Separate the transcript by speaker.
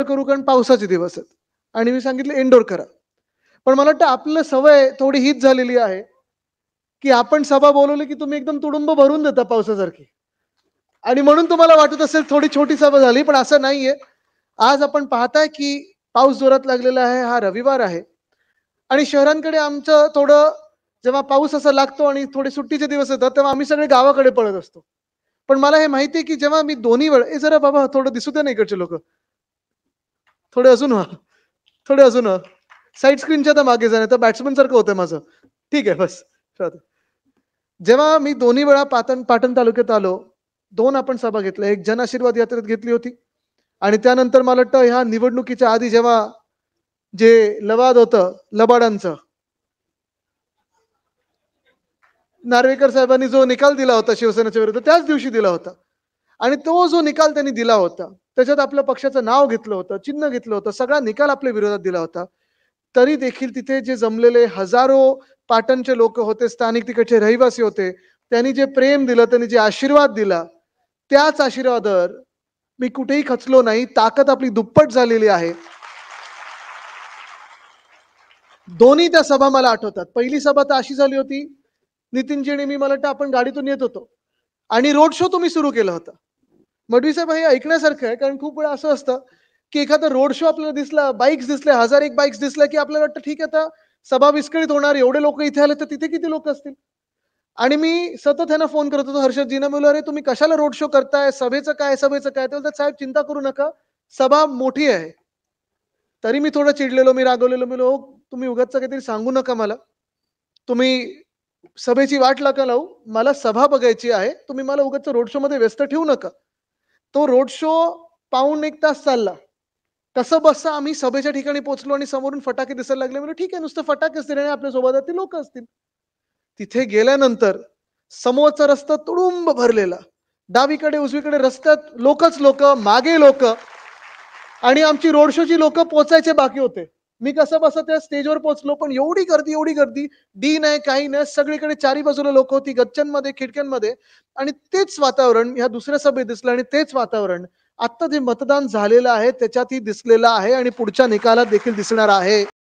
Speaker 1: करू कारण पावसाचे दिवस आहेत आणि मी सांगितलं इनडोअर करा. पण मला वाटतं आपलं सवय थोडी हीच झालेली आहे, की आपण सभा बोलवली की तुम्ही एकदम तुडुंब भरून देता पावसासारखी. आणि म्हणून तुम्हाला वाटत असेल थोडी छोटी सभा झाली, पण असं नाहीये. आज आपण पाहताय की पाऊस जोरात लागलेला आहे. हा रविवार आहे आणि शहरांकडे आमचं थोडं जेव्हा पाऊस असा लागतो आणि थोडे सुट्टीचे दिवस येतात, तेव्हा आम्ही सगळे गावाकडे पळत असतो. पण मला हे माहिती आहे की जेव्हा मी दोन्ही वेळ "ए जरा बाबा थोडं दिसू द्या ना इकडचे लोकं. थोडे अजून व्हा, थोडे अजून व्हा. साइड स्क्रीनच्या तर मागे जा, नाहीतर बॅट्समन सारखं होतंय माझं." ठीक आहे बस. राहू दे. जेव्हा मी दोन्ही वेळा पाटण तालुक्यात आलो, 2 आपण सभा घेतल्या. एक जन आशीर्वाद यात्रेत घेतली होती आणि त्यानंतर मला वाटतं ह्या निवडणुकीच्या आधी जेव्हा जे लवाद होतं लबाडांचं, नार्वेकर साहेबांनी जो निकाल दिला होता शिवसेनेच्या विरुद्ध त्याच दिवशी दिला होता. आणि तो जो निकाल त्यांनी दिला होता, त्याच्यात आपल्या पक्षाचं नाव घेतलं होतं, चिन्ह घेतलं होतं, सगळा निकाल आपल्या विरोधात दिला होता. तरी देखील तिथे जे जमलेले हजारो पाटणचे लोकं होते, स्थानिक तिकडचे रहिवासी होते. त्यांनी जे प्रेम दिलं, त्यांनी जे आशीर्वाद दिला, त्याच आशीर्वादावर मी कुठेही खचलो नाही. ताकद आपली दुप्पट झालेली आहे. दोन्ही त्या सभा मला आठवतात. पहिली सभा तर अशी झाली होती, नितीनजी आणि मी मला वाटतं आपण गाडीतून येत होतो आणि रोड शो तुम्ही सुरू केला होता. मडवी साहेब हे ऐकण्यासारखं आहे, कारण खूप वेळा असं असतं, की एखादा रोड शो आपल्याला दिसला, बाईक्स दिसल्या, 1001 बाईक्स दिसल्या, की आपल्याला वाटतं ठीक आहे आता सभा विस्कळीत होणार, एवढे लोकं इथे आले तर तिथे किती लोकं असतील? आणि मी सतत ह्यांना फोन करत होतो हर्षदजींना. मी "अरे तुम्ही कशाला रोड शो करताय? सभेचं काय, सभेचं काय?" ते बोलतात, "साहेब चिंता करू नका, सभा मोठी आहे." तरी मी थोडं चिडलेलो, मी रागवलेलो. मी "हो, तुम्ही उगाचचं काहीतरी सांगू नका मला. तुम्ही सभेची वाट नका लावू. मला सभा बघायची आहे. तुम्ही मला उगाच रोड शोमध्ये व्यस्त ठेवू नका." तो रोड शो पाऊण 1 तास चालला. कसंबसं आम्ही सभेच्या ठिकाणी पोहोचलो आणि समोरून फटाके दिसायला लागले. म्हणलं ठीक आहे, नुसतं फटाके असतील आणि आपल्या सोबत ती लोकं असतील. तिथे गेल्यानंतर समोरचा रस्ता तुडुंब भरलेला. डावीकडे, उजवीकडे रस्त्यात लोकच लोकं, मागे लोकं आणि आमची रोड शोची लोकं पोहोचायचे बाकी होते. मी कसंबसं त्या स्टेजवर पोहोचलो, पण एवढी गर्दी, एवढी गर्दी. डी नाही, काही नाही. सगळीकडे चारी बाजूला लोकं होती, गच्च्यांमध्ये, खिडक्यांमध्ये आणि तेच वातावरण ह्या दुसऱ्या सभेत दिसलं आणि तेच वातावरण आत्ता जे मतदान झालेलं आहे त्याच्यातही दिसलेलं आहे आणि पुढच्या निकालात देखील दिसणार आहे.